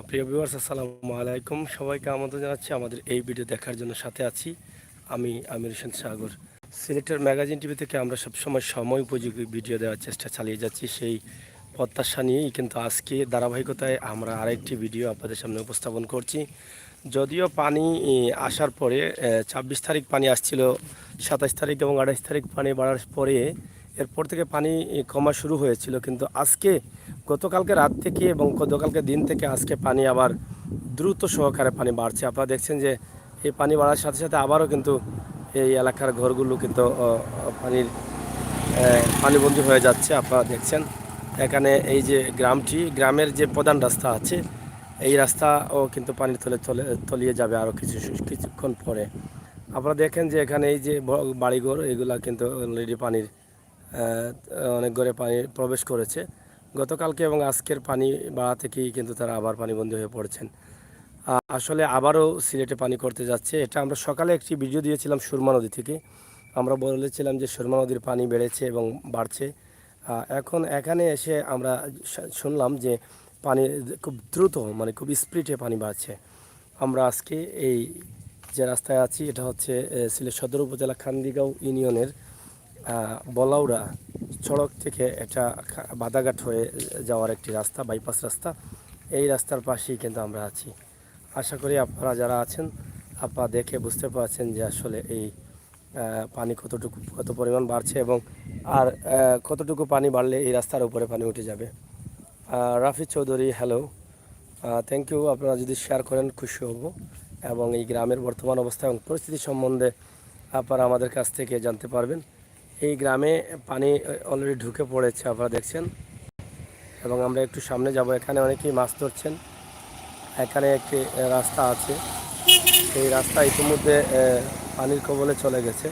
প্রিয় ভিউয়ার্স, আসসালামু আলাইকুম। সবাইকে আমন্ত্রণ জানাচ্ছি আমাদের এই ভিডিও দেখার জন্য। সাথে আছি আমি আমির হোসেন সাগর। সিলেটের ম্যাগাজিন টিভি থেকে আমরা সবসময় সময় উপযোগী ভিডিও দেওয়ার চেষ্টা চালিয়ে যাচ্ছি। সেই প্রত্যাশা নিয়েই কিন্তু আজকে ধারাবাহিকতায় আমরা আরেকটি ভিডিও আপনাদের সামনে উপস্থাপন করছি। যদিও পানি আসার পরে ২৬ তারিখ পানি আসছিল, ২৭ তারিখ এবং ২৮ তারিখ পানি বাড়ার পরে এরপর থেকে পানি কমা শুরু হয়েছিল, কিন্তু আজকে গতকালকে রাত থেকে এবং গতকালকে দিন থেকে আজকে পানি আবার দ্রুত সহকারে পানি বাড়ছে। আপনারা দেখছেন যে এই পানি বাড়ার সাথে সাথে আবারও কিন্তু এই এলাকার ঘরগুলো কিন্তু পানিবন্দী হয়ে যাচ্ছে। আপনারা দেখছেন এখানে এই যে গ্রামের যে প্রধান রাস্তা আছে, এই রাস্তাও কিন্তু পানির তলিয়ে যাবে আরও কিছুক্ষণ পরে। আপনারা দেখেন যে এখানে এই যে বাড়িঘর, এগুলা কিন্তু অলরেডি পানির অনেক ঘরে পানি প্রবেশ করেছে। গতকালকে এবং আজকের পানি বাড়া থেকেই কিন্তু তারা আবার পানিবন্দী হয়ে পড়েছেন। আসলে আবারও সিলেটে পানি করতে যাচ্ছে। এটা আমরা সকালে একটি ভিডিও দিয়েছিলাম সুরমা নদী থেকে। আমরা বলেছিলাম যে সুরমা নদীর পানি বেড়েছে এবং বাড়ছে। এখন এখানে এসে আমরা শুনলাম যে পানি খুব দ্রুত, মানে খুব স্পিডে পানি বাড়ছে। আমরা আজকে এই যে রাস্তায় আছি, এটা হচ্ছে সিলেট সদর উপজেলা খান্দিগাঁও ইউনিয়নের বলাউড়া সড়ক থেকে একটা বাদাঘাট হয়ে যাওয়ার একটি রাস্তা, বাইপাস রাস্তা। এই রাস্তার পাশেই কিন্তু আমরা আছি। আশা করি আপনারা যারা আছেন, আপনারা দেখে বুঝতে পারছেন যে আসলে এই পানি কত পরিমাণ বাড়ছে এবং আর কতটুকু পানি বাড়লে এই রাস্তার উপরে পানি উঠে যাবে। Rafi Chowdhury, hello, thank you. আপনারা যদি শেয়ার করেন খুশি হব এবং এই গ্রামের বর্তমান অবস্থা এবং পরিস্থিতি সম্বন্ধে আপনারা আমাদের কাছ থেকে জানতে পারবেন। এই গ্রামে পানি অলরেডি ঢুকে পড়েছে, আপনারা দেখছেন। এবং আমরা একটু সামনে যাব, এখানে অনেকেই মাছ ধরছেন। এখানে একটি রাস্তা আছে, এই রাস্তা ইতিমধ্যে পানির কবলে চলে গেছে।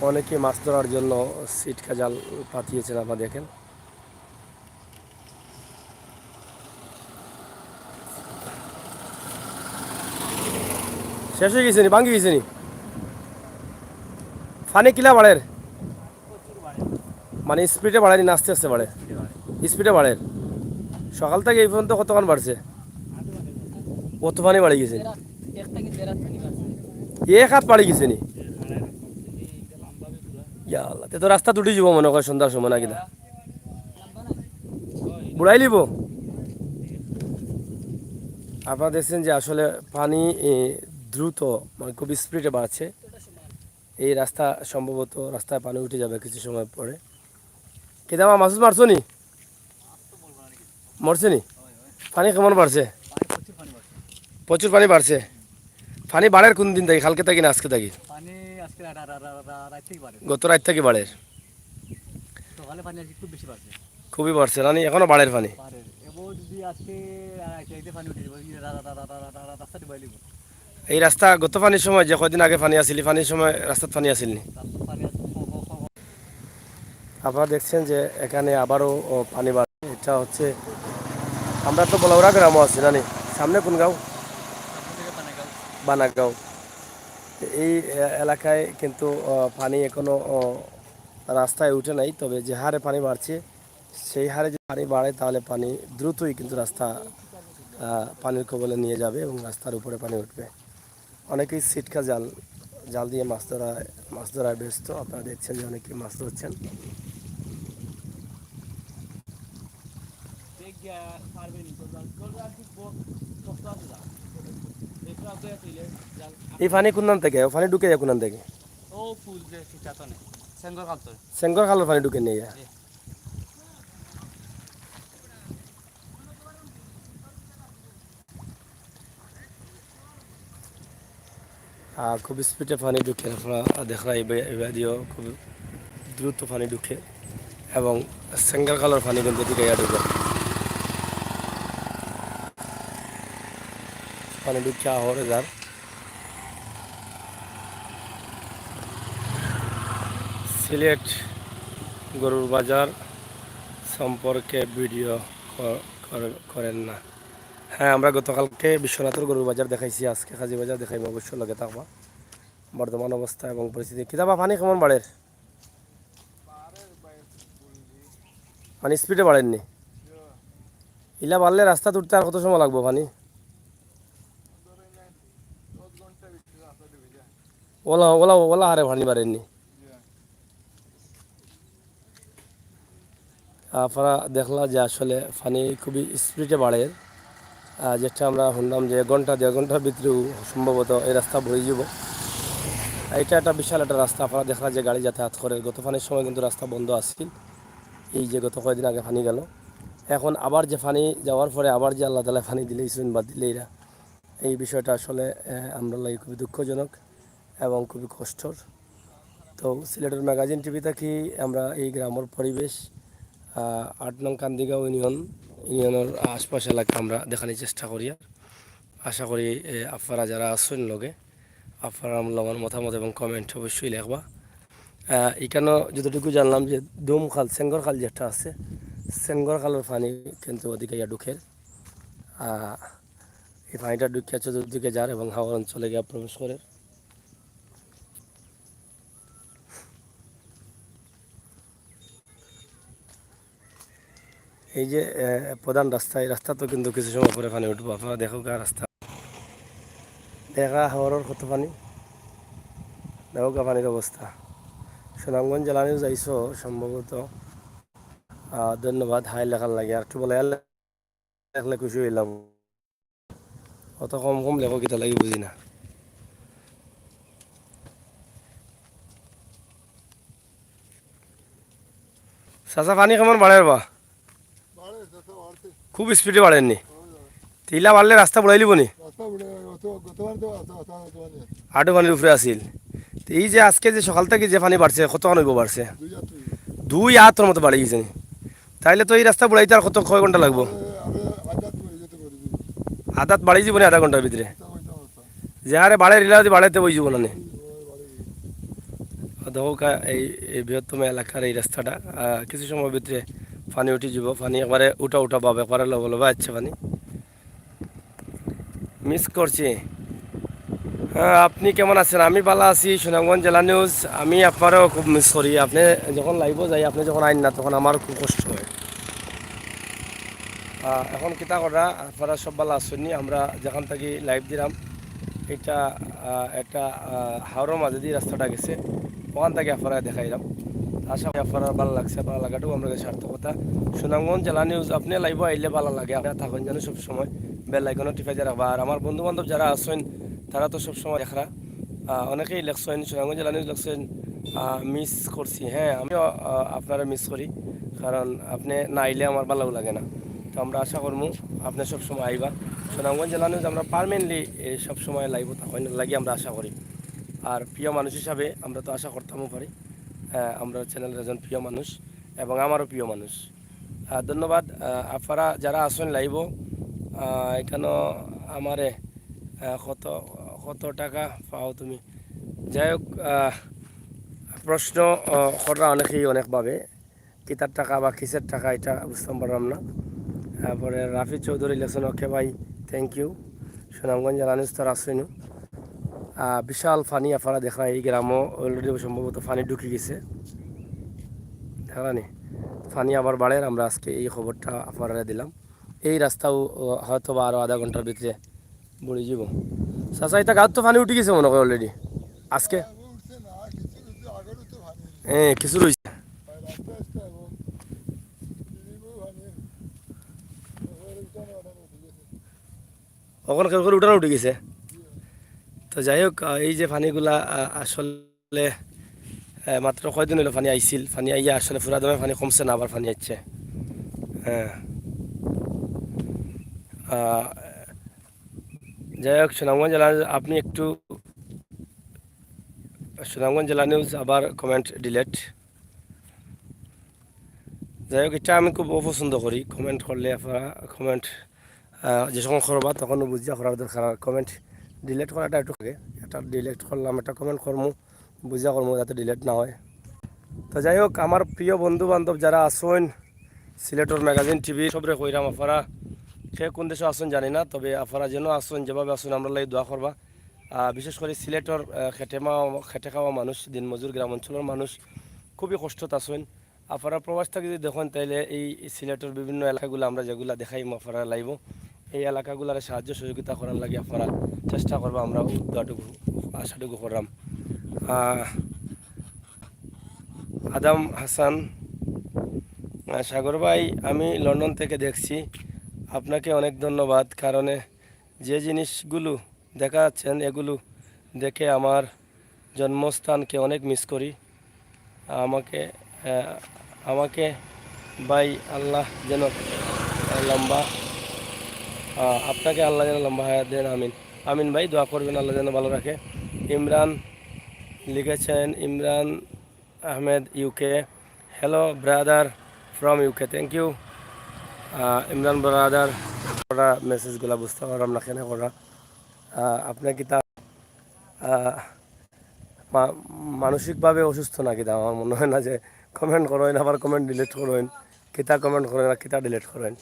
অনেকেই মাছ ধরার জন্য ছিটকা জাল পাতিয়েছেন, আপনারা দেখেন। শেষ হয়ে গেছে নি, ভাঙ্গি গেছে নি পানি কিলা বাড়ের, মানে স্পিডে বাড়ায়নি না আস্তে আস্তে বাড়ে? স্পিডে বাড়ে। সকাল থেকে এই পর্যন্ত কতক্ষণ বাড়ছে? কত পানি বাড়ি গেছে? এক হাত বাড়ি গেছে নি? ইয়া আল্লাহ, তে তো রাস্তা দুটি যাব মনে করে সন্ধ্যার সময় নাকি না বুড়াই লিব। আপনারা দেখছেন যে আসলে পানি দ্রুত, মানে খুব স্পিডে বাড়ছে। এই রাস্তা সম্ভবত রাস্তায় পানি উঠে যাবে কিছু সময় পরে। কেদামা মাসুদ মারছো নি? মরছে নি? পানি কেমন বাড়ছে? প্রচুর পানি বাড়ছে। পানি বাড়ের কোন দিন থাকি, কালকে থাকি না আজকে থাকি? গত রাত থেকে বাড়ে, খুবই বাড়ছে রানি, এখনো বাড়ের পানি। এই রাস্তা গত পানির সময় যে কয়দিন আগে পানি আসিল, পানির সময় রাস্তার পানি আসিল নি? আপনারা দেখছেন যে এখানে আবারও পানি বাড়ছে। এটা হচ্ছে, আমরা তো বলাউড়া গ্রামও আছি নানি, সামনে কোন গাঁও? বানাগাঁও। এই এলাকায় কিন্তু পানি এখনো রাস্তায় উঠে নাই, তবে যে হারে পানি বাড়ছে সেই হারে যদি পানি বাড়ে তাহলে পানি দ্রুতই কিন্তু রাস্তা পানির কবলে নিয়ে যাবে এবং রাস্তার উপরে পানি উঠবে। অনেকেই ছিটকা জাল জাল দিয়ে মাছ ধরায় ব্যস্ত। আপনারা দেখছেন যে অনেকেই মাছ ধরছেন। এই পানি কোন থেকে? পানি ঢুকে যায় কোন থেকে? সেঙ্গর খালের পানি ঢুকে নিয়ে যায়। খুব স্পিডে পানি ঢুকে, আপনারা দেখা এদিও খুব দ্রুত পানি ঢুকে এবং সেঙ্গার খালের পানি কিন্তু ঢুকে পানি ঢুকে আহরে যার। সিলেট গরুর বাজার সম্পর্কে ভিডিও করেন না? হ্যাঁ, আমরা গতকালকে বিশ্বনাথের গরুর বাজার দেখাইছি, আজকে কাজী বাজার দেখাইব, অবশ্যই লগে থাকবা। বর্তমান অবস্থা এবং পরিস্থিতি কিতাবা পানি কেমন বাড়ের? মানে স্পিডে বাড়েননি? ইলা বাড়লে রাস্তা তুলতে আর কত সময় লাগবো পানি? ওলা ওলা ওলা হারে পানি বাড়েননি। আপনারা দেখলা যে আসলে পানি খুবই স্পিডে বাড়ে, যেটা আমরা শুনলাম যে ঘন্টা 1.5 ঘন্টার ভিতরেও সম্ভবত এই রাস্তা বয়ে যাব। এটা একটা বিশাল একটা রাস্তা, আপনারা দেখলা যে গাড়ি যাতায়াত করে। গত পানির সময় কিন্তু রাস্তা বন্ধ আছিল, এই যে গত কয়েকদিন আগে পানি গেল। এখন আবার যে পানি যাওয়ার পরে আবার যে আল্লাহ তালা পানি দিলেইছেন বা দিলেইরা, এই বিষয়টা আসলে আমরা লাগে খুবই দুঃখজনক এবং খুবই কষ্টর। তো সিলেটের ম্যাগাজিন টিভি থাকি আমরা এই গ্রামের পরিবেশ 8 নং কান্দিগাঁও ইউনিয়নের আশপাশ এলাকা আমরা দেখানোর চেষ্টা করি। আর আশা করি আপনারা যারা আছেন লগে আপনারা আমার মতামত এবং কমেন্ট অবশ্যই লিখবা। এখানেও যতটুকু জানলাম যে দম খাল সেঙ্গর খাল যেটা আছে, সেঙ্গর খালের পানি কিন্তু ওদিকে ঢুকের। এই পানিটা ঢুকে চতুর্দিকে যার এবং হাওয়ার অঞ্চলে গিয়ে প্রবেশ করে। এই যে প্রধান রাস্তা, এই রাস্তা তো কিন্তু কিছু সময় পরে পানি উঠবো। আপনারা দেখো রাস্তা দেখা হাওয়ার কত পানি, দেখো পানির অবস্থা। সুনামগঞ্জ জেলা নিউজ আইসো সম্ভবত, ধন্যবাদ। হাই লেখার লাগে আর একটু বলে লেখলে খুশি হইলাম। অত কম কম লেখো কিতা লাগে বুঝি না। চাচা পানি কেমন বাড়ে বা? খুব স্পিডে বাড়েননি? তিলা বাড়লে রাস্তা বড়াই লিব নি? আটু পানির উপরে আসিল। এই যে আজকে যে সকাল থেকে যে পানি বাড়ছে কতক্ষণ হইব বাড়ছে? 2 হাতের মতো বাড়ি গেছে। তাইলে তো এই রাস্তা বড়াইতে আর কয় ঘন্টা লাগবো? আদাত বাড়ি যাব না আধা ঘন্টার ভিতরে? যে হারে বাড়ে রিলা বাড়াইতে বই যাব না। দহকা এই বৃহত্তম এলাকার এই রাস্তাটা কিছু সময়ের ভিতরে পানি উঠে যাব। পানি একবারে উঠা উঠা পাবে, একবারে লব লবা আছে পানি। মিস করছি। হ্যাঁ, আপনি কেমন আছেন? আমি ভালো আছি। সুনামগঞ্জ জেলা নিউজ, আমি আপনারও খুব মিস করি। আপনি যখন লাইভ যাই, আপনি যখন আইন না, তখন আমার খুব কষ্ট হয়। এখন কিতা করা, আপনারা সব ভালো আসেননি? আমরা যেখান থেকে লাইভ দিলাম, এটা একটা হাওড়ের মাঝে দিয়ে রাস্তাটা গেছে, ওখান থেকে আপনারা দেখাইলাম। আশা করি আপনারা ভালো লাগছে। ভালো লাগাটাও আমরা সার্থকতা। সুনামগঞ্জ জেলা নিউজ আপনি লাইভ আইলে ভালো লাগে, আপনারা থাকেন যেন সবসময় বেল আইকনও টিপে দিয়ে রাখবা। আর আমার বন্ধু বান্ধব যারা আছেন তারা তো সবসময় দেখরা, অনেকেই লেখছেন সুনামগঞ্জ জেলা নিউজ লেখছেন মিস করছি। হ্যাঁ, আমিও আপনারা মিস করি, কারণ আপনি না আইলে আমার ভালো লাগে না। তো আমরা আশা করবো আপনি সবসময় আইবা। সুনামগঞ্জ জেলা নিউজ আমরা পারমানেন্টলি সবসময় লাইভ থাকেন লাগি আমরা আশা করি। আর প্রিয় মানুষ হিসাবে আমরা তো আশা করতামও পারি আমরা চ্যানেলের একজন প্রিয় মানুষ এবং আমারও প্রিয় মানুষ। ধন্যবাদ। আপনারা যারা আসেন লাইভ, এখানেও আমারে কত কত টাকা পাও তুমি? যাই হোক, প্রশ্ন করা অনেকেই অনেকভাবে, কিতার টাকা বা কিসের টাকা এটা বুঝতে পারলাম না। তারপরে রাফি চৌধুরী লেখছেন ওকে ভাই, থ্যাংক ইউ। সুনামগঞ্জ জেলা নিউজ তার আসেন। বিশাল পানি আপনারা দেখা, এই গ্রামও অলরেডি সম্ভবত পানি ঢুকে গেছে, দেখানি পানি আবার বাড়ে। আমরা আজকে এই খবরটা আপনারা দিলাম। এই রাস্তাও হয়তো বা আরও আধা ঘন্টার ভিতরে বুড়ি যাব। চাচা এটা গাঁত তো পানি উঠে গেছে মনে হয় অলরেডি আজকে। হ্যাঁ, কিছু রয়েছে। ওখানে কেউ করে উঠানো উঠে গেছে। তো যাই হোক, এই যে পানিগুলা আসলে মাত্র কয়দিন হলো পানি আইছিল, পানি আইয়া আসলে পুরা দমে পানি কমছে না, আবার পানি আসছে। হ্যাঁ, যাই হোক, সুনামগঞ্জ জেলা আপনি একটু, সুনামগঞ্জ জেলা নিউজ আবার কমেন্ট ডিলেট। যাই হোক, এটা আমি খুব অপছন্দ করি কমেন্ট করলে। আপনারা কমেন্ট যে সময় করবা তখন বুঝিয়া করার দরকার। কমেন্ট ডিলেট করাটা একটু আগে, একটা ডিলেট করলাম, একটা কমেন্ট করবো বুঝিয়া করবো যাতে ডিলেট না হয়। তো যাই হোক, আমার প্রিয় বন্ধু বান্ধব যারা আসেন সিলেটর ম্যাগাজিন টিভি সবরে কইরাম, আপনারা সে কোন দেশে আসুন জানি না, তবে আপনারা যেন আসুন, যেভাবে আসুন আমরা লাগে দোয়া করবা। বিশেষ করে সিলেটর খেটে খাওয়া মানুষ, দিনমজুর গ্রাম অঞ্চলের মানুষ খুবই কষ্টত আসেন। আপনারা প্রবাস থেকে যদি দেখেন তাইলে এই সিলেটের বিভিন্ন এলাকাগুলো আমরা যেগুলো দেখাই আপনারা লাইব, এই এলাকাগুলোর সাহায্য সহযোগিতা করার লাগে আপনারা চেষ্টা করবো। আমরা দোয়াটুকু আশাটুকু করলাম। আহ, আদম হাসান, সাগর ভাই, আমি লন্ডন থেকে দেখছি। আপনাকে অনেক ধন্যবাদ, কারণে যে জিনিসগুলো দেখাচ্ছেন এগুলো দেখে আমার জন্মস্থানকে অনেক মিস করি। আমাকে আহ, আমাকে ভাই আল্লাহ যেন লম্বা আপনাকে আল্লাহ যেন লম্বা হায়াত দেন, আমিন। আমিন ভাই, দোয়া করবেন আল্লাহ যেন ভালো রাখে। ইমরান লিখেছেন, Imran Ahmed, UK. Hello brother from UK, thank you Imran brother. করা মেসেজগুলো বুঝতে পারলাম না কেন করা। আপনার কি তা মানসিকভাবে অসুস্থ নাকি? তা আমার মনে হয় না যে কমেন্ট করেন আবার কমেন্ট ডিলিট করেন, কিতা কমেন্ট করেন আর কিতা ডিলিট করেন।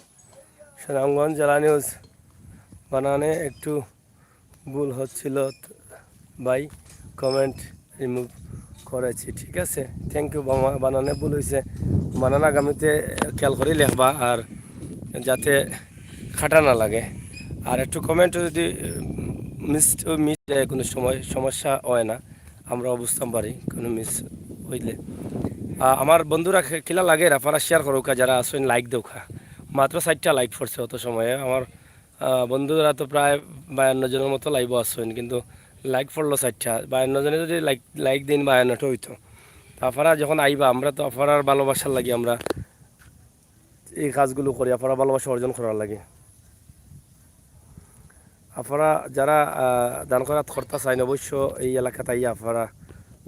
সুনামগঞ্জ জেলা নিউজ বানানে একটু ভুল হচ্ছিল ভাই, কমেন্ট রিমুভ করেছি, ঠিক আছে, থ্যাংক ইউ। বানানে ভুল হয়েছে, বানান আগামীতে খেয়াল করে লেখবা আর যাতে খাটা না লাগে। আর একটু কমেন্ট যদি মিস মিস যায় কোনো সময়, সমস্যা হয় না, আমরা বুঝতাম পারি কোনো মিস হইলে। আমার বন্ধুরা কিলা লাগে আপনারা শেয়ার করুকা, যারা আসেন লাইক দেওখা। মাত্র 4টা লাইক পড়ছে অত সময়ে। আমার বন্ধুরা তো প্রায় 52 জনের মতো লাইভ আসেন, কিন্তু লাইক পড়লো 4টা। 52 জনে যদি লাইক লাইক দিন 52টা হইতো। তো আপনারা যখন আইবা, আমরা তো আপনার ভালোবাসার লাগে আমরা এই কাজগুলো করি, আপনারা ভালোবাসা অর্জন করার লাগে। আপনারা যারা দান খরাত করতে চাইন, অবশ্য এই এলাকাতে আইয়া আপনারা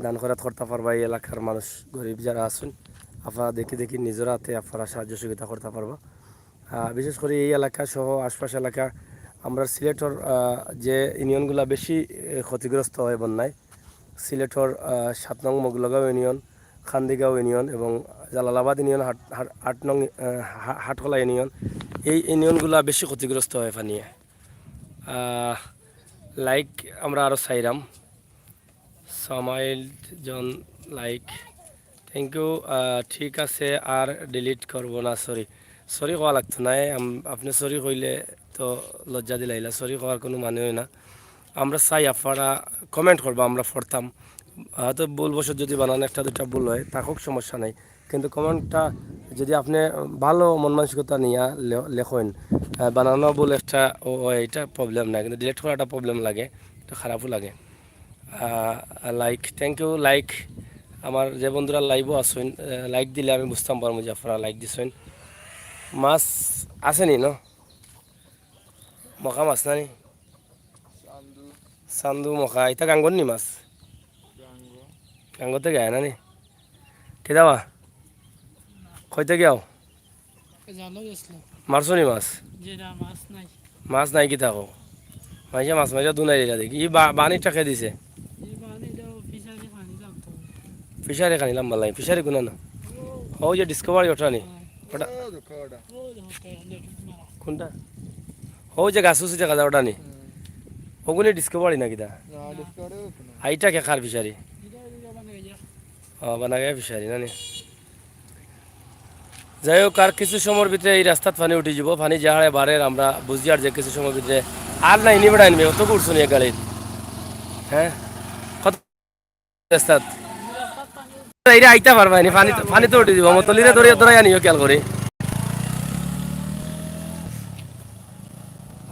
দান খরাত করতে পারবা। এই এলাকার মানুষ গরিব যারা আছেন, আপনারা দেখি দেখি নিজের হাতে আপনারা সাহায্য সহযোগিতা করতে পারবা। বিশেষ করে এই এলাকা সহ আশপাশ এলাকা, আমরা সিলেটর যে ইউনিয়নগুলো বেশি ক্ষতিগ্রস্ত হয় বন্যায়, সিলেটর 7 নং মোগলগাঁও ইউনিয়ন, খান্দিগাঁও ইউনিয়ন এবং জালালাবাদ ইউনিয়ন, 8 নং হাটখোলা ইউনিয়ন, এই ইউনিয়নগুলো বেশি ক্ষতিগ্রস্ত হয় পানিয়ে। লাইক আমরা আরও চাইলাম, সামাইল জন লাইক, থ্যাংক ইউ। ঠিক আছে, আর ডিলিট করব না, সরি। সরি কোয়া লাগতো না, আপনি সরি কইলে তো লজ্জা দিলাইলা, সরি কোয়ার কোনো মানে হয় না। আমরা চাই আপনারা কমেন্ট করবো, আমরা পড়তাম। হয়তো ভুলবশত যদি বানানো একটা দুটা ভুল হয়, থাকুক, সমস্যা নেই, কিন্তু কমেন্টটা যদি আপনি ভালো মন মানসিকতা নিয়ে লেখেন, বানানো ভুল একটা ও এটা প্রবলেম না, কিন্তু ডিলিট করাটা প্রবলেম লাগে, তো খারাপও লাগে। Like, thank you like. আমার যে বন্ধুরা লাইভও আসেন, লাইক দিলে আমি বুঝতাম পারবো যে আপনারা লাইক দিচ্ছেন। মাছ আসেনি ন? মকা মাছ নানি? চান্দু মকা এটা গাঙ্গর নি মাছ? গাঙ্গতে গায় নানি? কে যাওয়া কইতে গিয়াও মারছো নি মাছ? মাছ নাই কি থাকো মাইসা মাছ মাইসা দুনাই দিলা দেখি। ই বানিটা খেয়ে দিছে ফিশারি খানিলাম বালাই, ফিশারি কোনা না? ও যে ডিসকভারি ওটা নি? ওটা কোনটা? ও যে গাছ উঠছে গাছ ওটা নি? ওগুলি ডিসকভারি নাকি? দা আইটা কে খার ফিশারি? ও বানাগে ফিশারি নানি? যাই হোক, আর কিছু সময়ের ভিতরে এই রাস্তাত পানি উঠে যাব, পানি যাহারে বাড়ের আমরা বুঝি। আর যে কিছু সময়ের ভিতরে আর নাই নিবে আনবে, অত করছো নি গাড়ির? হ্যাঁ, কত রাস্তাত এইটা আইতা পারবা নি? পানি পানি তো উঠে যাব, মতলিরে ধরে ধরে আনিও খেয়াল করে।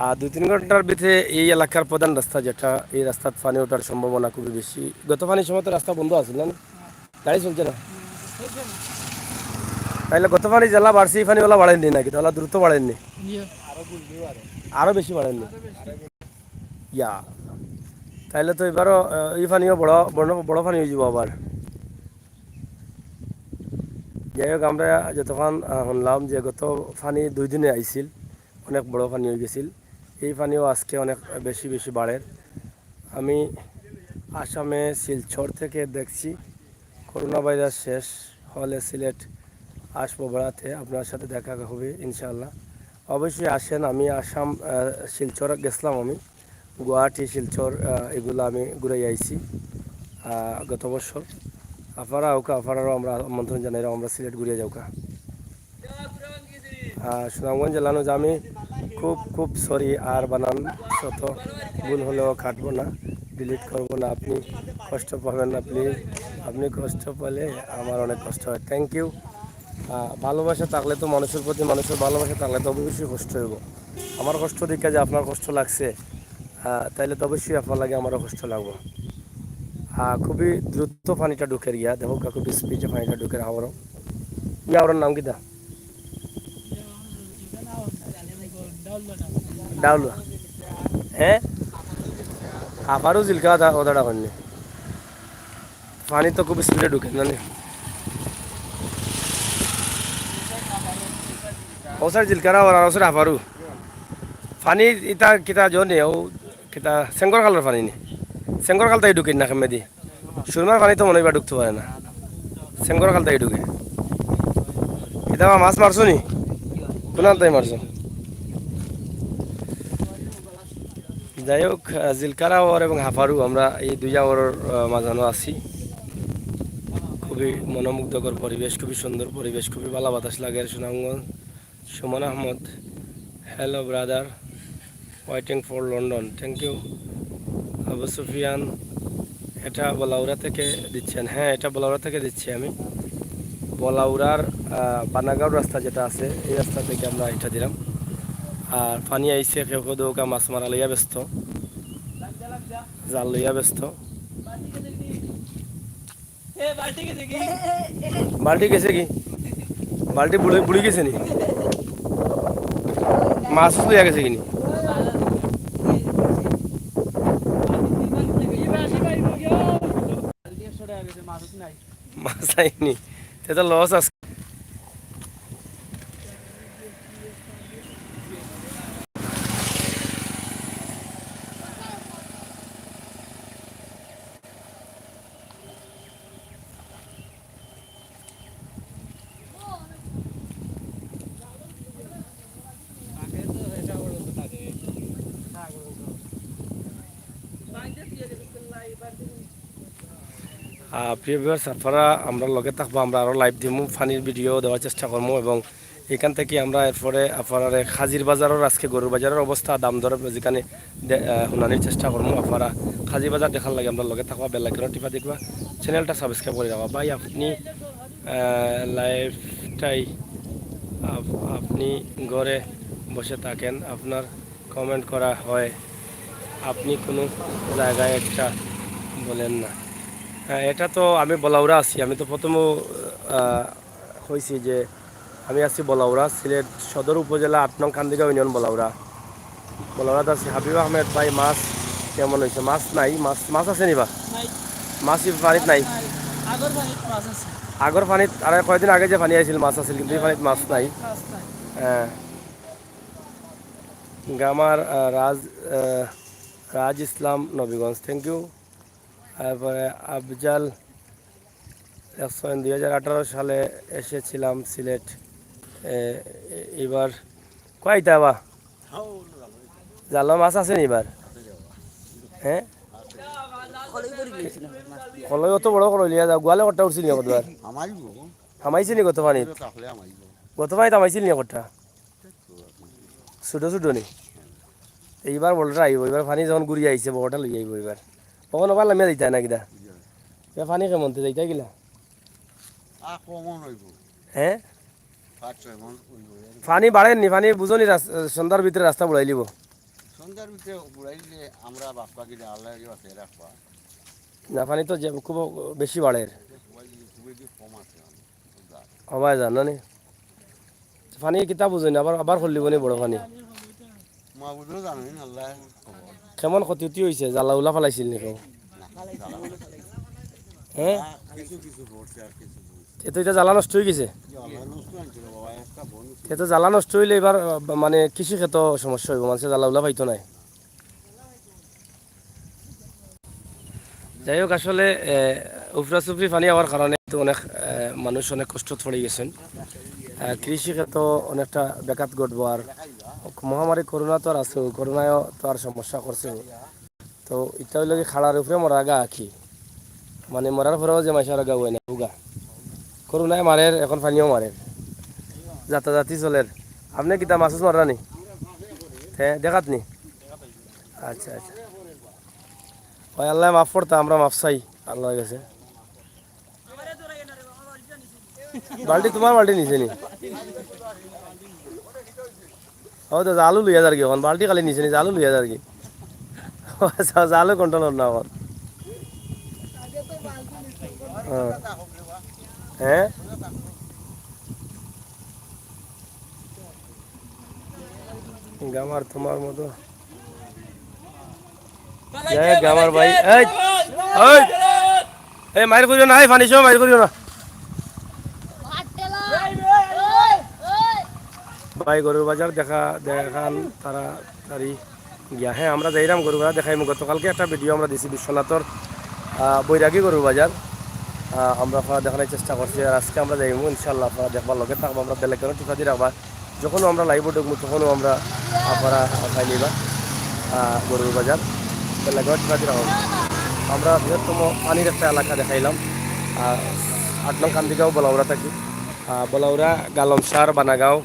আর 2-3 ঘন্টার ভিতরে এই এলাকার প্রধান রাস্তা যেটা, এই রাস্তার পানি ওঠার সম্ভাবনা খুবই বেশি। গত পানির সময় তো রাস্তা বন্ধ আছে না, গাড়ি চলছে না। তাইলে গত পানি জেলা বাড়ছে, এই পানিওয়ালা বাড়েননি নাকি? তাহলে দ্রুত বাড়েননি, আরো বেশি বাড়েননি? ইয়া, তাইলে তো এবারও এই পানিও বড় বড় বড় পানি হয়ে যাব আবার। যাই হোক, আমরা যতক্ষণ শুনলাম যে গত পানি 2 দিনে আইছিল, অনেক বড় পানি হয়ে গেছিল। এই পানিও আজকে অনেক বেশি বেশি বাড়ে। আমি আসামে শিলচর থেকে দেখছি, করোনা ভাইরাস শেষ হলে সিলেট আসবো বেড়াতে, আপনার সাথে দেখা হবে ইনশাআল্লাহ। অবশ্যই আসেন। আমি আসাম শিলচর গেছিলাম, আমি গুয়াহাটি শিলচর এগুলো আমি ঘুরে আইছি গত বছর। আপনারা ওকে আপনারাও আমরা আমন্ত্রণ জানাই, আমরা সিলেট ঘুরিয়ে যাওকা। সুনামগঞ্জ জেলানো আমি খুব খুব সরি, আর বানান শত ভুল হলেও কাটবো না। ডিলিট করবো না, আপনি কষ্ট পাবেন না প্লিজ। আপনি কষ্ট পেলে আমার অনেক কষ্ট হয়। Thank you. ভালোবাসা থাকলে তো মানুষের প্রতি মানুষের ভালোবাসা থাকলে তো অবশ্যই কষ্ট হইব। আমার কষ্ট দেখে যে আপনার কষ্ট লাগছে, তাইলে তো অবশ্যই আপনার লাগে আমারও কষ্ট লাগবে। খুবই দ্রুত পানিটা ঢুকে গিয়া দেখো, খুবই স্পিডে পানিটা ঢুকে আমারও। ইয়া ওর নাম কিটা? ডাউল। হ্যাঁ, আবারও জিলকা ওদাটা করেনি, পানি তো খুব স্পিডে ঢুকে না। ওসার জিলকারা ওর ওসার আবারও পানি ইটা কিতা জনে ও কিতা সেঙ্গর কালার পানি নি, সেঙ্গর কাল তাই ঢুকে না কেমে দি। সুরমার পানি তো মনে হয় ঢুকতে পারে না, সেঙ্গর কাল তাই ঢুকে। কিতা মাছ মারছো নি? কোন তাই মারছো? যাই হোক, জিলকারা ওর এবং হাফারু আমরা এই দুইটা ওর মাঝানো আছি। খুবই মনোমুগ্ধকর পরিবেশ, খুবই সুন্দর পরিবেশ, খুবই ভালো বাতাস লাগে Sunamganj. Suman Ahmad, hello brother, waiting for London, thank you. Abu Sufian, এটা বলাউড়া থেকে দিচ্ছেন? হ্যাঁ, এটা বলাউড়া থেকে দিচ্ছি আমি। বলাউড়ার পানাগাঁও রাস্তা যেটা আছে, এই রাস্তা থেকে আমরা এটা দিলাম। আর পানি আইসে কেউ কেউ দৌকা মাছ মারা লইয়া ব্যস্ত, জাল লইয়া ব্যস্ত। বাল্টি গেছে কি? বাল্টি বুড়ি বুড়ি গেছে নি? মাছ লইয়া গেছে কিনি? মাছ আইনি, সেটা লস আছে। প্রিয় ভিউয়ার্স, আপনারা আমরা লগে থাকবো, আমরা আরও লাইভ দিমু, ফানির ভিডিও দেওয়ার চেষ্টা করবো এবং এখান থেকে আমরা এরপরে আপনারা খাজির বাজারের আজকে গরুর বাজারের অবস্থা দাম দর যেখানে শুনানির চেষ্টা করবো। আপনারা খাজি বাজার দেখার লাগে আমরা লগে থাকবা, বেল আইকন টিপা দেখবা, চ্যানেলটা সাবস্ক্রাইব করে রাখবা। ভাই আপনি লাইভটাই আপনি ঘরে বসে থাকেন, আপনার কমেন্ট করা হয়, আপনি কোনো জায়গায় একটা বলেন না। হ্যাঁ, এটা তো আমি বলাউড়া আছি, আমি তো প্রথমে হয়েছি যে আমি আছি বলাউড়া, সিলেট সদর উপজেলা ৮ নং কান্দিগাঁও ইউনিয়ন বলাউড়া। বলাউড়াতে আছি। হাবিব আহমেদ ভাই, মাছ কেমন হয়েছে? মাছ নাই, মাছ মাছ আছে নিবা? মাছ পানিত নাই, আগর পানিত আর কয়েকদিন আগে যে পানি আইছিল মাছ আছিল, কিন্তু এই পানিত মাছ নাই। হ্যাঁ, গামার রাজ ইসলাম নবীগঞ্জ, থ্যাংক ইউ। তারপরে আফজাল 2018 সালে এসেছিলাম সিলেট, এবার কয়টা বা জাল মাছ আছে নি এবার? হ্যাঁ, কলই অত বড় কলই লিয়া যাও, গোয়ালে কটা উঠছিল কতবার? হামাইছে নি গত পানিত? গত পানিত হামাইছিল নি কটা? ছোটো ছোটো নি? এইবার বড়টা আইব, এবার পানি যখন ঘুরি আইছে বড়টা লই আইব এবার। কখন আবার লামিয়া যাইতা না কিনা? পানি কেমন যাইতা গিলা? হ্যাঁ, পানি বাড়েননি, পানি বুঝনি সন্ধ্যার ভিতরে রাস্তা বুড়াই লিব। না, পানি তো খুব বেশি বাড়ে, হবাই জানা নি পানি কিতা বুঝনি, আবার আবার করলিব নি বড় পানি। কেমন ক্ষতি উতি হয়েছে? জ্বালা উলা ফেলাইছিল নি কেউ? হ্যাঁ, এ তো এটা জ্বালা নষ্ট হয়ে গেছে। এত জ্বালা নষ্ট হইলে এবার মানে কৃষি ক্ষেত সমস্যা হইব, মানুষের জ্বালা উলা পাইতো নাই। যাই হোক, আসলে উফরাসুফরি পানি হওয়ার কারণে তো অনেক মানুষ অনেক কষ্ট পড়ে গেছেন। কৃষি ক্ষেত অনেকটা ব্যাঘাত ঘটবো। আর মহামারী করোনা তো আর আছে, করোনায়ও তো আর সমস্যা করছে। তো এটা হইলে খাড়ার উপরে মরা গা আঁকি, মানে মরার পরেও যে মাইসার গা হয় না উগা। করোনায় মারের, এখন পানিও মারের, যাতাযাতি চলের। আপনি কিতা মাছ মারা নি? হ্যাঁ, দেখাত নি? আচ্ছা আচ্ছা। ভাই আল্লাহ মাফ করতে, আমরা মাফ চাই আল্লাহ গেছে। বালতি তোমার বালতি নিচে নি? ও তো জালু লইয়া যার কি এখন, বালতি খালি নিচে নি, জালু লইয়া যার কি? জালু কন্ট্রোল না আমার। হ্যাঁ গামার তোমার মতো গামার ভাই। এই এই এই মাইর করিও না, এই ফানিস মাইর করিও না ভাই। গরুর বাজার দেখান তাড়াতাড়ি গিয়া। হ্যাঁ আমরা যাইরাম গরু বাজার দেখাইম। গতকালকে একটা ভিডিও আমরা দিছি বিশ্বনাথর বৈরাগী গরুর বাজার, আমরা আপনারা দেখানোর চেষ্টা করছি। আর আজকে আমরা যাইব ইনশাল্লাহ, আপনারা দেখবার লগে থাকবো। আমরা বেলে কেন টিকা দিয়ে রাখবা, যখনও আমরা লাইভ ঢুকবো তখনও আমরা আপনারা খাই নিবা গরুর বাজার বেলে কেন টিকা দিয়ে রাখবো। আমরা বৃহত্তম পানির একটা এলাকা দেখাইলাম, 8 নং কান্দিগাঁও বলাউরা থাকি, বলাউরা গালমসার বানাগাঁও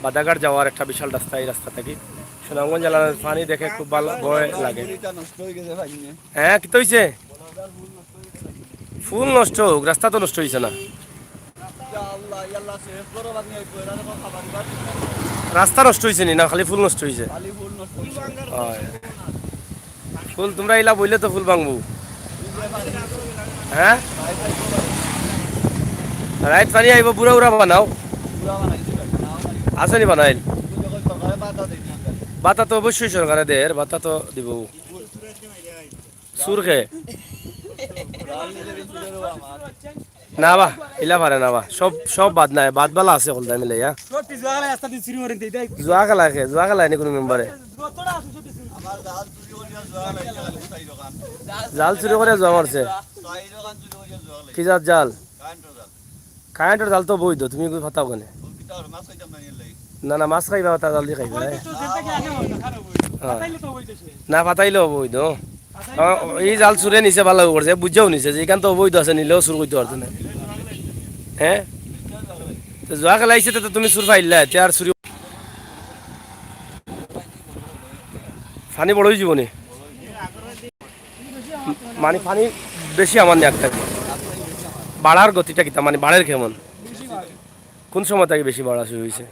বাদাঘাট যাওয়ার একটা বিশাল রাস্তা। এই রাস্তা থাকি সুনামগঞ্জ জেলার পানি দেখে খুব ভালো ভয় লাগে। হ্যাঁ কি হয়েছে? ফুল নষ্ট হোক, রাস্তা তো নষ্ট হয়েছে না, রাস্তা নষ্ট হয়েছে নি না, খালি ফুল নষ্ট হয়েছে। ফুল তোমরা এলা বললে তো ফুল ভাঙবো। হ্যাঁ রাইত পানি আইব, বুড়া উড়া বানাও আসেনি বানাইল। বাতা তো অবশ্যই সরকারে দের, বাতা তো দিব। সুর খে না বা ইলা পারে না বা, সব বাদ নাই, বাদ বালা আছে কলদাই মিলে। যোৱা খেলা এনে কোনো মেম্বারে জাল চুরি করে যোৱা মারছে। কি জাল? কারেন্টের জাল তো বৈধ, তুমি ফাটাও কেন? না না মাছ খাইবা, তা জাল দিয়ে খাইবা না, ফাটাইলেও বৈধ। এই জাল চুরে নিছে, ভালো করছে, বুঝাও নিছে যে এখান তো অবৈধ আছে, নিলেও চুর করতে পারতো না। হ্যাঁ যোৱা খেলাইছে তো তুমি চুর ফাইলা, এতিয়া আর চুরি পানি বড় হয়ে যাবনি, মানে পানি বেশি আমার নেক থাকে। বাড়ার গতিটা কিতা, মানে বাড়ের কেমন, কোন সময় থেকে বেশি বাড়া শুরু হয়েছে?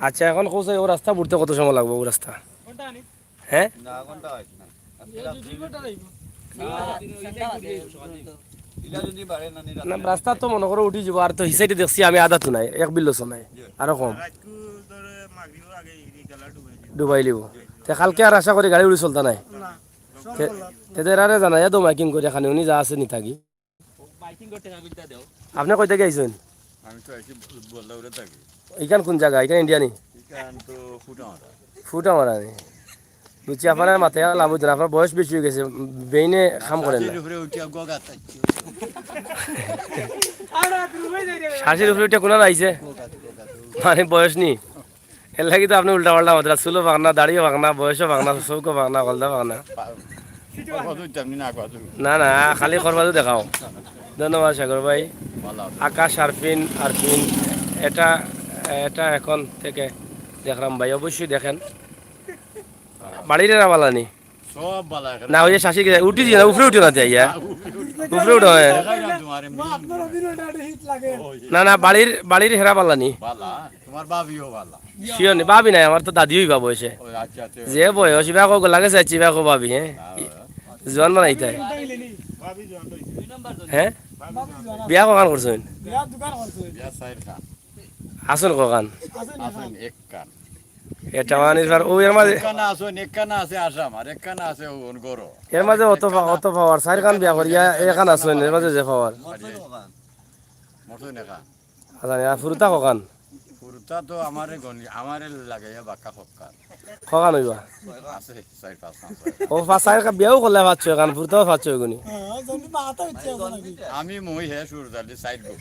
আচ্ছা এখন কোথায় ও রাস্তা বুঝতে কত সময় লাগবে? ও রাস্তা হ্যাঁ না, রাস্তা তো মনে করো উঠি যাব। আর তো হিসাইতে দেখছি আমি আধা তো নাই, 1 বিল্লো নাই, আরো কম ডুবাই লিব। কালকে আর আশা করি গাড়ি উড়ি চলতা নাই, তেদের আরে জানাই তো মাইকিং করে খানি উনি যা আছে নি থাকি। আপনি কই থেকে আইছেন? এইখান কোন জায়গা? এইখান ইন্ডিয়া নি? ফুটামারা নি বুঝছি। আপনার মাথায় লাভ হচ্ছে না, আপনার বয়স বেশি হয়ে গেছে, বেইনে কাম করেন না। শাশির উপরে উঠে কোনা আইছে, মানে বয়স নি এর লাগি তো আপনি উল্টা পাল্টা মাত্রা, চুলো ভাঙনা, দাড়িও ভাঙনা, বয়সও ভাঙনা, চৌকো ভাঙনা, গলদা ভাঙনা। না না খালি করবাতো দেখাও। ধন্যবাদ সাগর ভাই। আকাশ আরফিন এটা এটা এখন থেকে দেখলাম ভাই, অবশ্যই দেখেন। বাড়ির বালানি না ওই যে শাশি উঠি না, উপরে উঠে না যাইয়া, উপরে উঠো না না, বাড়ির হেরা পালানি শিও নি, ভাবি নাই, আমার তো দাদি হইবা বয়সে, যে বয়স ইবা কো লাগে চাইছি ইবা কো ভাবি। হ্যাঁ জোয়ান বানাই তাই। হ্যাঁ বিয়া কখন করছেন? আসুন কখন এটা মানে ও এর মাঝে এর মাঝে অত পাওয়ার 4 খান বিয়া করিয়া এখান আসুন, এর মাঝে যে পাওয়ার ফুরুতা কখন কখন হইবা? ও 5 বিয়াও করলে পাচ্ছ, এখন ফুরতাও পাচ্ছ এগুনি। আমি মই হে সুরজালি সাইড গো,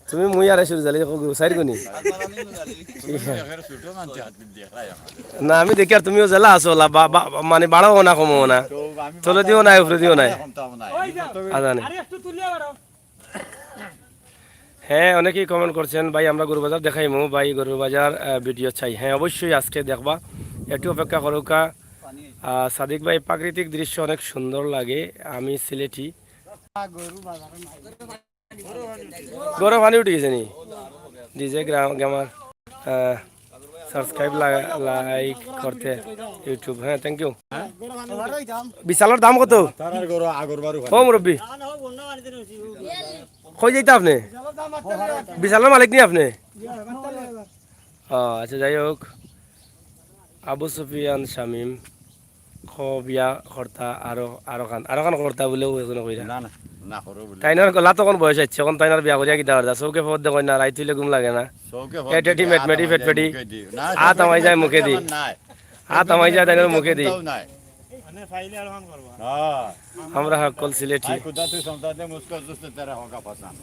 তুমি মুই আর সুরজালি সাইড গুনি না, আমি দেখি আর তুমিও জেলা আছো, মানে বাড়াও না কমও না, চলে দিও নাই উপরে দিও নাই। হ্যাঁ অনেকেই কমেন্ট করছেন ভাই আমরা গরু বাজার দেখাইমু, ভাই গরু বাজার ভিডিও চাই। হ্যাঁ অবশ্যই আজকে দেখবা, একটু অপেক্ষা করুকা। সাদিক ভাই, প্রাকৃতিক দৃশ্য অনেক সুন্দর লাগে। আমি সিলেটি। গরম পানি উঠে গেছে নি? ডিজে গ্রামার সাবস্ক্রাইব লাইক করতে ইউটিউব। হ্যাঁ, থ্যাংক ইউ। বিশালের দাম কত? ও মুরব্বী, কই যাইতে আপনি? বিশালের মালিক নি আপনি? আচ্ছা, যাই হোক। আবু সুফিয়ান শামিম বিয়া কর্তা আরো খান কর্তা বলেও এখনো কইরা না না না করো বলে তাইনার গলা তখন বয়স হচ্ছে, এখন তাইনার বিয়া করিয়া কিতা করতা? চৌকে ফদ দেখো না, রাইত হইলে ঘুম লাগে না? চৌকে এটেটি মেটমেটি ফেটফেটি না হাত আমাই যায় মুখে দি, নাই হাত আমাই যায় তাইনার মুখে দি। নাই মানে ফাইলে আর মান করবা হ্যাঁ আমরা সকল সিলেটি। আই খুদা তুই সমতাতে মুস্কো দুস্তে তেরা হোগা পছন্দ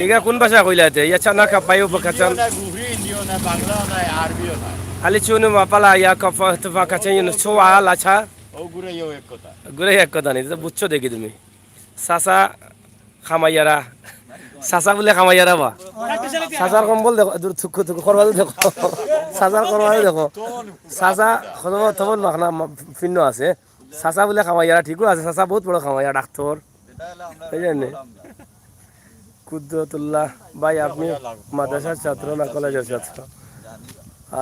ঠিক আছে, কোন ভাষা কইলা এতে? ইয়া চানা কাপাইও বকাচান না গুহরি ইন্ডিও না বাংলা না আরবিও না আলি চুনু মাপালা ইয়া কফা তফা কাচান ইউন সোয়া লাছা ও গুরে ইও এক কথা ঘুরে এক কথা নেই, তো বুঝছো দেখি তুমি। সাসা খামাইয়ারা, সাসা বলে খামাইয়ারা বা সাসার কম্বল দেখো, দূর থুকু থুকু করবাদু দেখো, সাসার করবাদু দেখো। সাসা তখন মাখনা ভিন্ন আছে। সাসা বলে খামাইয়ারা ঠিকও আছে, সাসা বহুত বড় খামাইয়া, ডাক্তার। এই জানে কুদ্দতুল্লাহ ভাই, আপনি মাদ্রাসার ছাত্র না কলেজের ছাত্র?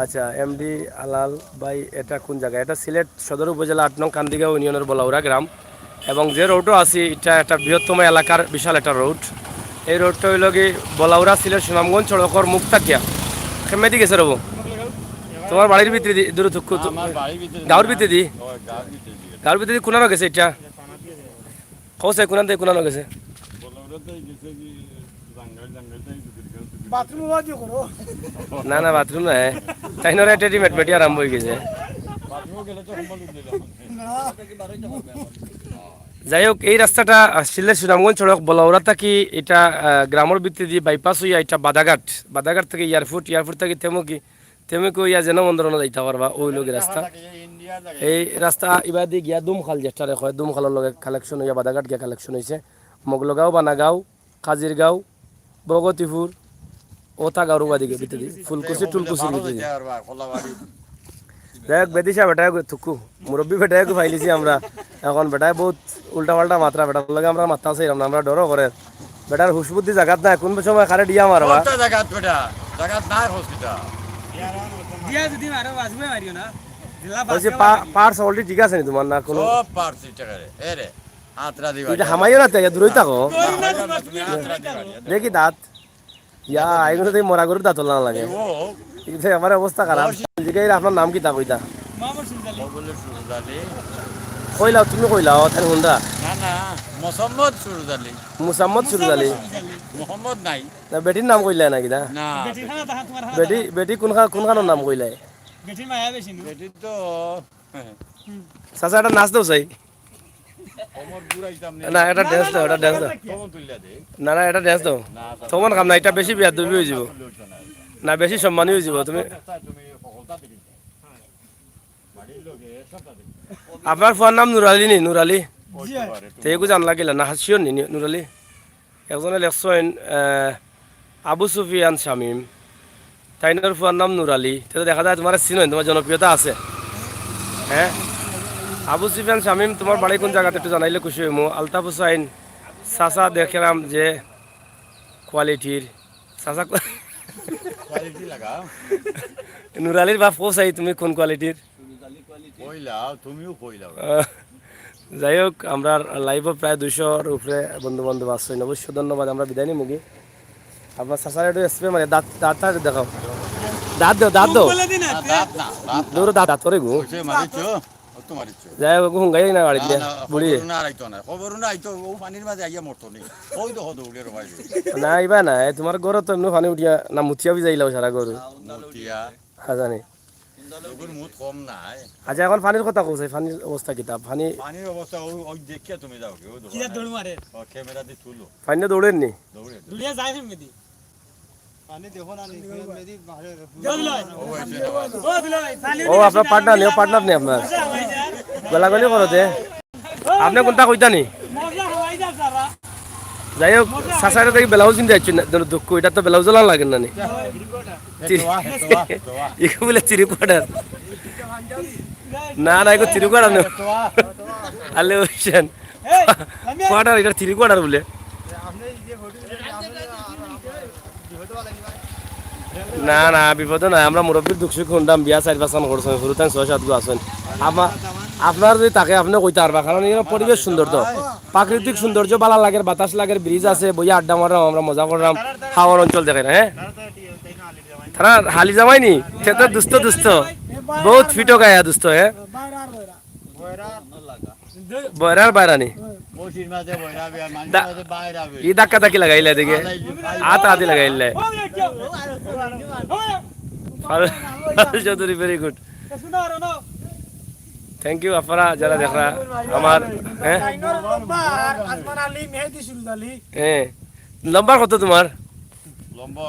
আচ্ছা, এমডি আলাল ভাই, এটা কোন জায়গা? এটা সিলেট সদর উপজেলা ৮ নং কান্দিগাঁও ইউনিয়নের বলাউরা গ্রাম। এবং যে রোডও আছে, এটা একটা বৃহত্তম এলাকার বিশাল একটা রোড। এই রোডটা হইল কি বলাউরা সিলেট সুনামগঞ্জ সড়কর মুখ থাকিয়া খেমে দি গেছে রব। তোমার বাড়ির ভিতরে দি দূর থুকু আমার বাড়ি ভিতরে গাঁর ভিতরে দি, ও গাঁর ভিতরে গাঁর ভিতরে দি কোনানো গেছে? এটা কৌশে কোনান দিয়ে কোনানো গেছে? বলরতে গেছে কি জঙ্গল জঙ্গল তাই বাথরুম ওয়াজি করো না না, বাথরুম না, তাই নরে টেটি মেটমেটি আরম্ভ হয়ে গেছে। বাথরুম গেলে তো সম্বল দিলাম যাই হোক, এই রাস্তাটা সিলেট সুনামগঞ্জ সড়ক বলাউরা থাকি এটা গ্রামের ভিতরে দিয়ে বাইপাস হইয়া এটা বাদাঘাট, বাদাঘাট থেকে এয়ারপোর্ট, এয়ারপোর্ট থেকে তেমুকি হইয়া যেন মন্দিরণ যাইতে পারবা ওই লোক রাস্তা। ইন্ডিয়া জায়গা এই রাস্তা এবার দিয়ে গিয়া দুমখাল, যেটা রেখে দুমখালের লগে কালেকশন হইয়া বাদাঘাট গিয়া কালেকশন হয়েছে। মগলগাঁও, বানাগাঁও, কাজিরগাঁও, বগতিপুর, ওতা গাঁরুবা দিকে ভিতরে দিয়ে ফুলকুচি টুলকুচির ভিতরে দিয়ে। আর কলাবাড়ি দেখ বেদিসা বেটায় থুকু মুরব্বী বেটায় ফাইলিছি আমরা। এখন বেটায় বহুত উল্টা পাল্টা মাত্রা, বেটার লগে আমরা মাথা চাইলাম না, আমরা ডরও করে। বেটার হুশ বুদ্ধি জাগাত নাই, কোন সময় খারে ডিয়া মারবা। কোনটা জায়গা বেটা জায়গা নাই হসপিটাল দিয়া যদি মারো বাজবে মারিও না দিলা বলছি পার্স অলরেডি ঠিক আছে নি তোমার? না কোনো সব পারছি টাকারে এরে হাতরা দিবা এটা হামাইও না, তাই দূরই থাকো। তুমি হাতরা দিবা দেখি দাঁত ইয়া এগুলো থেকে মরা গরুর দাঁত না লাগে। ও কিন্তু আমার অবস্থা খারাপ। জিগাই আপনার নাম কি তা কইতা? মামুর সুলতান বলে সুরজালি কইলাও তুমি কইলাও তাই হুন্ডা না না মোহাম্মদ সুরজালি মুসাম্মদ সুরজালি। মোহাম্মদ নাই না বেটির নাম কইলা না কিনা? না বেটি খানা তাহা তোমার হাত বেটি কোনখানোর নাম কইলাই? বেটির মায়া বেশি নি এটি তো চাচা এটা নাচ দেও চাই ওমর বুড়াইতাম না, এটা ড্যান্স দাও, এটা ড্যান্স দাও। কমন তুইলা দে না না, এটা ড্যান্স দাও। না তোমার কাম না, এটা বেশি বিয়া দুবি হয়ে যাব না, বেশি সম্মানী হয়ে যাব। তুমি তুমি সকলতা দেখি বাড়ির লোকে সবটা দেখি আপনার ফুয়ার নাম নুরালি নি? নুরালি ওই পারে তো এগু জান লাগিলা না, হাসিও নি নুরালি? একজনে লেখছেন আবু সুফিয়ান শামিম, তাইনার ফুয়ার নাম নুরালি। তো দেখা যায় তোমার চিনো, তোমার জনপ্রিয়তা আছে। হ্যাঁ, আবু সুফিয়ান শামিম, তোমার বাড়ি কোন জায়গাতে একটু জানাইলে খুশি হইমু। আলতাফ হুসাইন, চাচা দেখলাম যে কোয়ালিটির চাচা। কোয়ালিটি লাগা নুরালির বাপ কোসাই, তুমি কোন কোয়ালিটির? কইলা তুমিও কইলা যাই হোক, আমরা লাইভও প্রায় 200-র উপরে বন্ধু বান্ধব আসছেন। অবশ্যই ধন্যবাদ। আমরা বিদায় নিই মুগি। আপনার চাচার একটু স্প্রে মানে দাঁত দেখাও, দাঁত দাও, দাঁত দাও, বলে দিন না দাঁত না দাঁত দৌড়ো দাঁত করে গু। কইছে মারিছো ও তো মারিছো যাই হোক, হুঙ্গাই না বাড়িতে বুড়ি না আইতো না খবর না আইতো ও পানির মাঝে আইয়া মরতো নি ওই তো হদো উড়ে ভাই না ইবা না, তোমার ঘরে তো এমনি পানি উঠিয়া না মুচিয়া বি যাইলাও সারা গরু। মতিয়া হ্যাঁ জানি। লোকের মুখ কম নাই আচ্ছা, এখন পানির কথা কইছে, পানির অবস্থা কিতা? পানি পানির অবস্থা ওই দেখিয়া তুমি যাও কেউ কি দৌড় মারে ক্যামেরা দিয়ে তুলো পানি দৌড়েন নি? দৌড়ে দুলিয়া যায় ফেমদি পানি দেখো না নি মেদি বাহিরে দিলাই ও হয়েছে ও দিলাই পানি ও আপনার পার্টনার নি? পার্টনার নি আপনার? গলাগলি করতে আপনি কোনটা কইতা নি? মজা হওয়াই যা সারা যাই হোক চাচারে থেকে ব্লাউজ কিনতে যাচ্ছি না দুঃখ এটা তো ব্লাউজ লাগে না নি ইকো বলে চিরি কোয়ার্টার না না এগো চিরি কোয়ার্টার না আলে ওইছেন কোয়ার্টার এটা চিরি কোয়ার্টার বলে না না বিপদ না আমরা মুরব্বীর দুঃখ সুখ শুনতাম বিয়া 4-5 করছেন হুরুতান 6-7 গো আছেন আপনার যদি তাকে আপনি কইতে পারবা কারণ এখানে পরিবেশ সুন্দর তো প্রাকৃতিক সৌন্দর্য ভালো লাগে বাতাস লাগে ব্রিজ আছে বইয়া আড্ডা মারলাম আমরা মজা করলাম হাওয়ার অঞ্চল দেখেন হ্যাঁ তারা হালি যাওয়াইনি সে তো দুস্থ দুস্থ বহুত ফিটো গায়া দুস্থ হ্যাঁ বয়রার বাইরানি ই ধাক্কা ধাক্কি লাগাইলে দেখে আতি লাগাইলে Chowdhury very good thank you আপনারা যারা দেখা আমার হ্যাঁ হ্যাঁ লম্বা কত তোমার লম্বা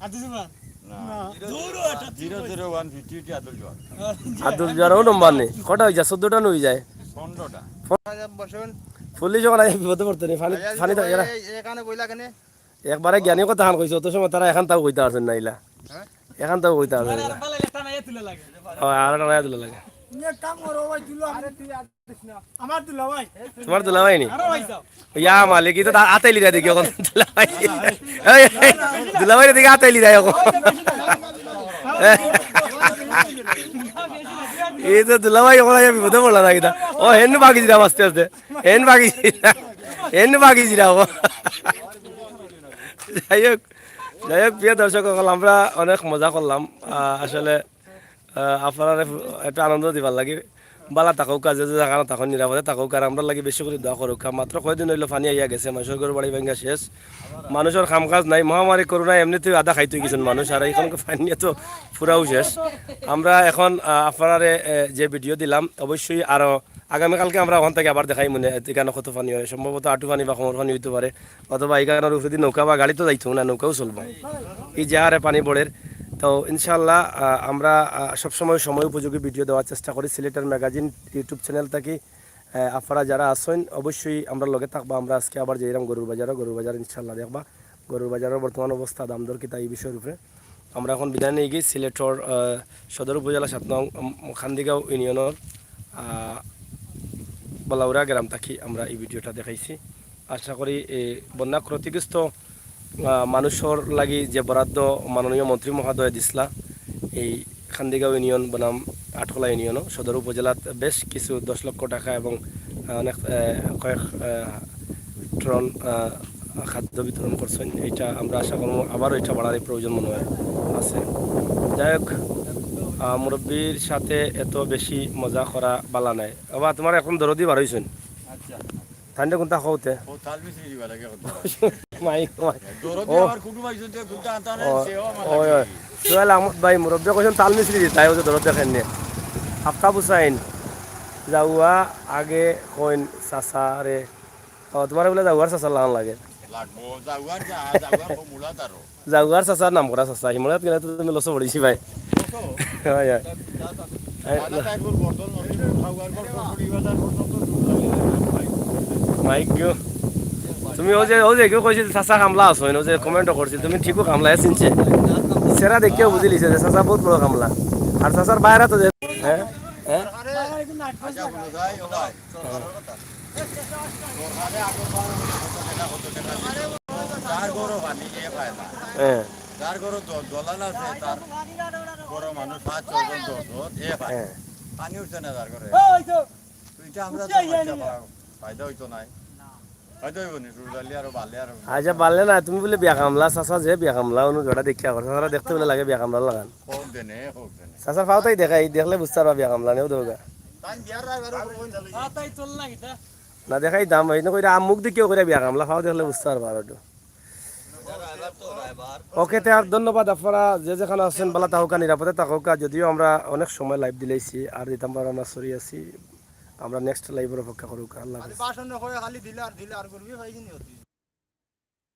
50 আব্দুল জোয়ারও নম্বর নেই কটা হয়ে যায় 14টা নই যায় 15টা ফুলি যখন আই বিপদে পড়তে নেই ফানি ফানি থাকে এরা এখানে বইলা কেনে একবারে জ্ঞানী কথা হান কইছে অত সময় তারা এখন তাও কইতে পারছেন না ইলা এখন তাও কইতে পারছেন না আর না না দিলে লাগে তোমার দুলা ভাই নি ইয়া মালিক তো আতাই লিরা দেখি এখন দুলা ভাই দুলা ভাই দেখি আতাই লিরা এখন এই তো দুলা ভাই এখন বিপদে পড়লা না কিতা ও হেন বাকি জিরা আস্তে আস্তে হেন বাকি জিরা ও যাই হোক প্রিয় দর্শক আমরা অনেক মজা করলাম আসলে আপনারা একটা আনন্দ দিবার লাগে বালা থাকুক কাজে যেখানে তখন নিরাপদে থাকুক আর আমরা লাগে বেশি করে দোয়া করুক মাত্র কয়দিন হইলো পানি আইয়া গেছে মানুষের ঘর বাড়ি ভাঙ্গা শেষ মানুষের কাম কাজ নাই মহামারী করোনা এমনিতেই আধা খাইতে গেছেন মানুষ আর এইখানে পানি নিয়ে তো পুরাও শেষ আমরা এখন আপনারা যে ভিডিও দিলাম অবশ্যই আরও আগামীকালকে আমরা ওখান থেকে আবার দেখাই মনে এখানে কত পানি হয় সম্ভবত আটু পানি বা কোমর পানি হইতে পারে অথবা এখানের উপরে নৌকা বা গাড়ি তো যাইতো না নৌকাও চলবো এই যে হারে পানি পড়ের তো ইনশাল্লাহ আমরা সবসময় সময় উপযোগী ভিডিও দেওয়ার চেষ্টা করি সিলেটের ম্যাগাজিন ইউটিউব চ্যানেল থেকে আপনারা যারা আসেন অবশ্যই আমরা লগে থাকবো আমরা আজকে আবার যেরকম গরুর বাজার ইনশাল্লাহ দেখবা গরুর বাজারের বর্তমান অবস্থা দাম দর কিতা এই বিষয়ের উপরে আমরা এখন বিদায় নিয়ে গিয়ে সিলেটর সদর উপজেলা 7 নং খান্দিগাঁও ইউনিয়নের বলাউরা গ্রাম থাকি আমরা এই ভিডিওটা দেখাইছি আশা করি এই বন্যা ক্ষতিগ্রস্ত মানুষের লাগি যে বরাদ্দ মাননীয় মন্ত্রী মহোদয় দিসলা এই খান্দিগাঁও ইউনিয়ন বনাম আটখোলা ইউনিয়নও সদর উপজেলাত বেশ কিছু 10 লক্ষ টাকা এবং অনেক কয়েক টন খাদ্য বিতরণ করছেন এইটা আমরা আশা করবো আবারও এটা বাড়ার প্রয়োজন মনে হয় আছে যাই হোক মুরব্বীর সাথে এত বেশি মজা করা বালা নাই আবার তোমার এখন দরদি বার হয়েছেন আচ্ছা ঠান্ডা কোনটা খাওতে ও তাল মিশ্রি দিবা লাগে কত মাইক দরদি আর কুটু মাইছন তে কুটা আনতানে সেও ওই ওই সোহেল আহমদ ভাই মুরব্বী কইছেন তাল মিশ্রি দিতে তাই ওদের দরদ দেখেন নে আফতাব হুসাইন যাওয়া আগে কইন চাচারে তোমার বলে যাওয়ার চাচা লাগান লাগে লাগবো যাওয়ার মুলা তারো যাওয়ার চাচার নাম করা চাচা হিমালয়ত কেন তুমি লস পড়েছি ভাই হয় হয় মাইক গো তুমি ও যে কেউ কইছিল চাচা কামলা আছো ও যে কমেন্ট করছিল তুমি ঠিকও কামলা চিনছে সেরা দেখিও বুঝি লিছে যে চাচা বহুত বড় কামলা আর চাচার বাইরে তো যে হ্যাঁ হ্যাঁ হ্যাঁ যার গরু দলাল আছে তার বড় মানুষ 5-6 জন 10 এ পায় পানি উঠছে না যার ঘরে তুইটা আমরা ফায়দা হইতো নাই ফায়দা হইব নি রুদালি আর বালে আর আচ্ছা বালে না তুমি বলে বিয়া কামলা চাচা যে বিয়া কামলা অনু জড়া দেখিয়া করে চাচা দেখতে বলে লাগে বিয়া কামলা লাগান হোক দেনে চাচার ফাওতাই দেখাই দেখলে বুঝতে পারবা বিয়া কামলা নেও দৌগা না দেখাই দাম এই না কইরা মুখ দিকেও কইরা বিয়া কামলা ফাও দেখলে বুঝতে পারবা আর ওকে তে আর ধন্যবাদ আপনারা যে যেখানে আছেন বালা তাহকা নিরাপদে তাহকা যদিও আমরা অনেক সময় লাইভ দিলাইছি আর দিতাম আমরা সরি আছি আমরা নেক্সট লাইভের অপেক্ষা করুক আল্লাহ খালি বাসন করে খালি দিলে আর করবি ভাই কিনি